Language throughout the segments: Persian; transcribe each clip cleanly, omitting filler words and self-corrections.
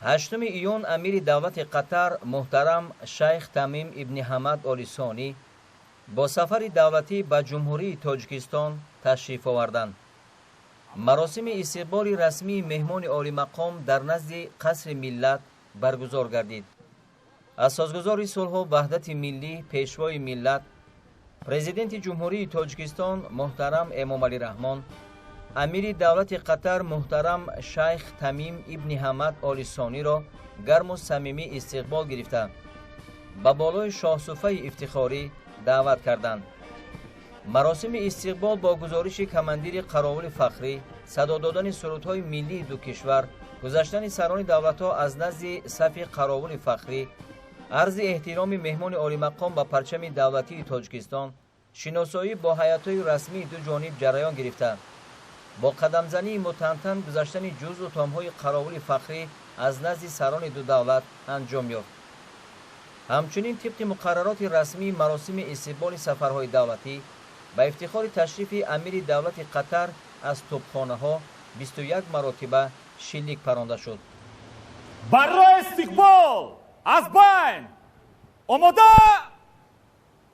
8 ایون امیر دولت قطر محترم شیخ تمیم ابن حمد آل ثانی با سفر دولتی به جمهوری تاجیکستان تشریف آوردند. مراسم استقبال رسمی مهمان عالی مقام در نزد قصر ملت برگزار گردید. اساسگزار صلح و وحدت ملی پیشوای ملت پرزیدنت جمهوری تاجیکستان محترم امام علی رحمان، امیر دولت قطر محترم شیخ تمیم ابن حمد آل ثانی را گرم و صمیمی استقبال گرفته به بالای شاه صفه افتخاری دعوت کردند. مراسم استقبال با گزارش کماندیر قراول فخری، صدا دادن سرودهای ملی دو کشور، گذشتن سران دولت‌ها از نزد صف قراول فخری، عرض احترام مهمان عالی مقام به پرچم دولتی تاجیکستان، شناسایی با هیئت‌های رسمی دو جانب جریان گرفته. با قدم زنی متنتن گذشتن جز و تام‌های قراول فخری از نزد سران دو دولت انجام یافت. همچنین طبق مقررات رسمی مراسم استقبال سفرهای دولتی به افتخار تشریف امیر دولت قطر از توپخانه‌ها 21 مراتبه شلیک پرانده شد. برای استقبال از بین آماده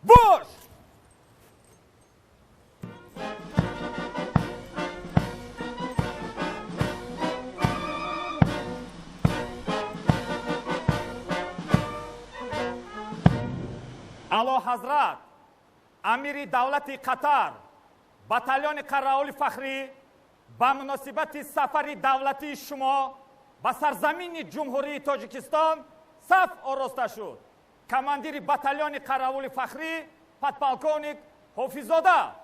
باش. اعلی حضرت امیر دولت قطر باتالیون قراول فخری با مناسبت سفر دولتی شما به سرزمین جمهوری تاجیکستان صف آراسته شد. کماندیر باتالیون قراول فخری پدپالکونیک حافظ‌زاده.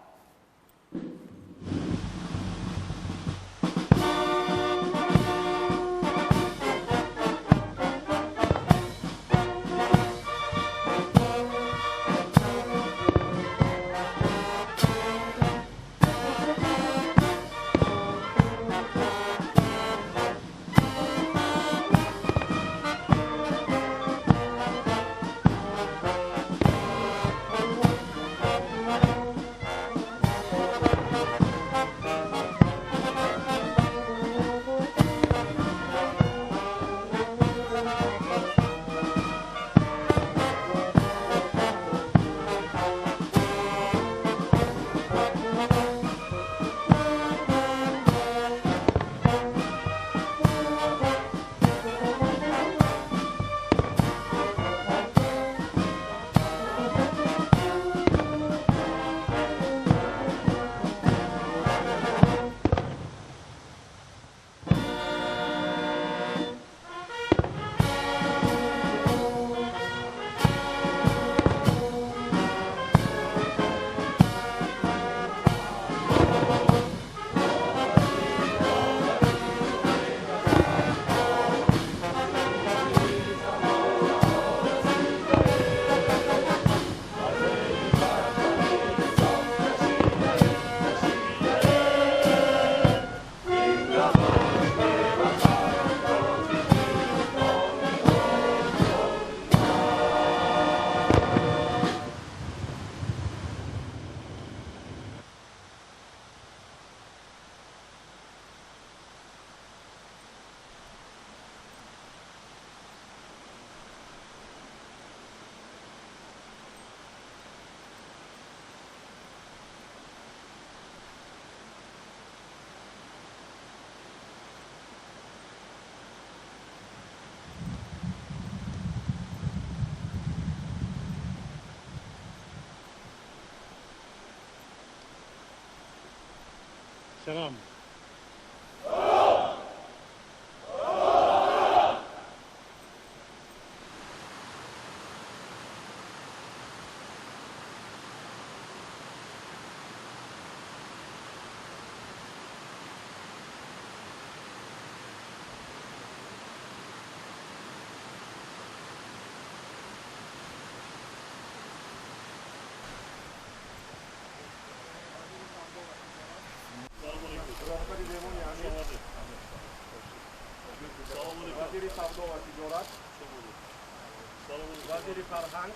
سلام. وزیر سودا و تجارت، وزیر فرهنگ،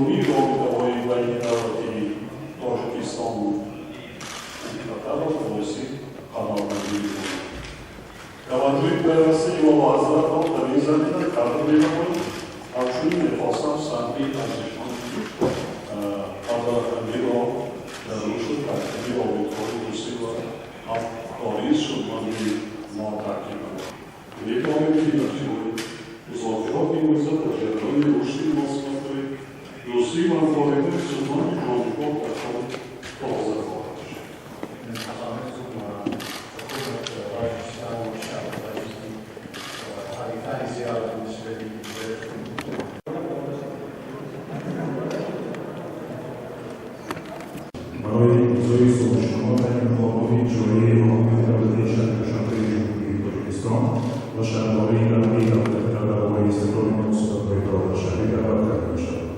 بیرونی رابطه‌های بین دولتی تاجیکستان و قطر را باعثی قرارگیری کنید. توجه پیوسته با معذرت را در این زمینه کرده بنمایید. همچنین می‌خواستم سهمی ارزشمند همدردی را در رشد تکمیلی رابطه‌های دوستی و همکاری سودمندی ما تاکید کنم. یک عاملی که نتیجه مذاکرات می‌باشد در جریان رشدی مناسبت‌های دوستی و همکاری سودمند جامعه در حال تازه خواهد شد. برای امضای سازشنامه در انتخابات اجرایی حکومت دولتی شهرداری جمهوری تاجیکستان و شرط‌های رهبری دولت در درباره استقرار مناسبت‌های داخل شهری دعوت کرده می‌شود.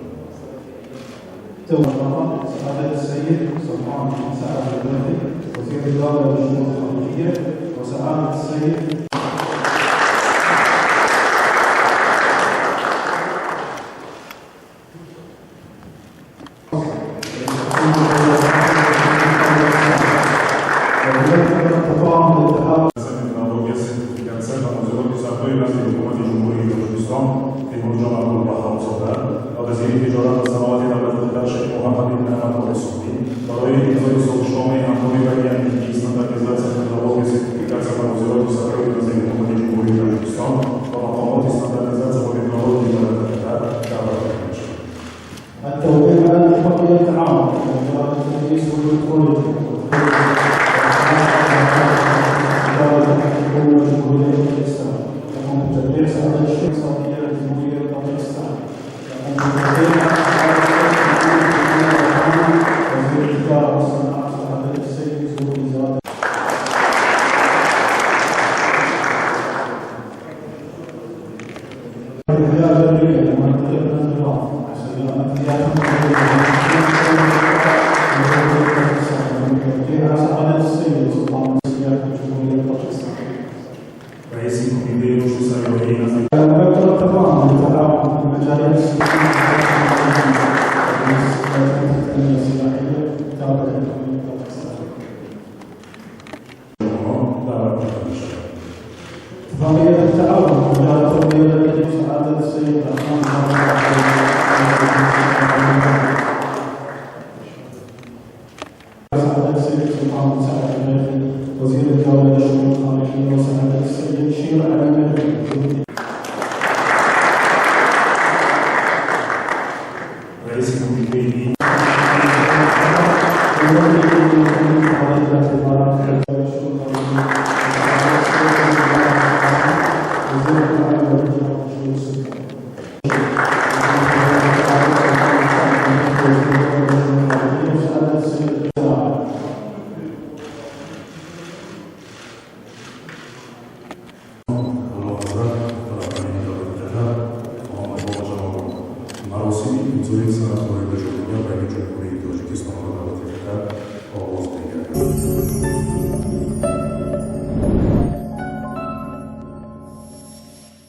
توافق سعادة السيد سلطان بن سعد البلخي وزير الدولة للشؤون الخارجية وسعادة السيد برای امضای سازشنامه همکاری بین انگلیس استانداردیزاce metodologii certyfikacja nadzorowych zakresu rozwoju جمهوری تاجیکستان و مقامات استانداردیزاce و متدولوژی دولت التوقيع على اتفاقية التعاون بين وزارة التدريس والتكنولوجيا وإدارة جمهورية تاجيكستان يقوم بتدبير سعادة الشيخ الاقتصادية لجمهورية تاجيكستان يقوم بتدبير وزير التجارة والصناعة سعادة السيد وزير الوزارة الرياضة الرياضية لمنطقة النظام رئيس الكوميتي رشد سياري اتفاقية التعاون وزارة التربية التي سعادة السيد سعادة السيد سلطان بن سعد البلخي وزير الدولة للشؤون الخارجية وسعادة السيد شير علي المدني رئيس الكوميتي مراسمی امضای سندهای تجارتی بین جمهوری تاجیکستان و دولت قطر آغاز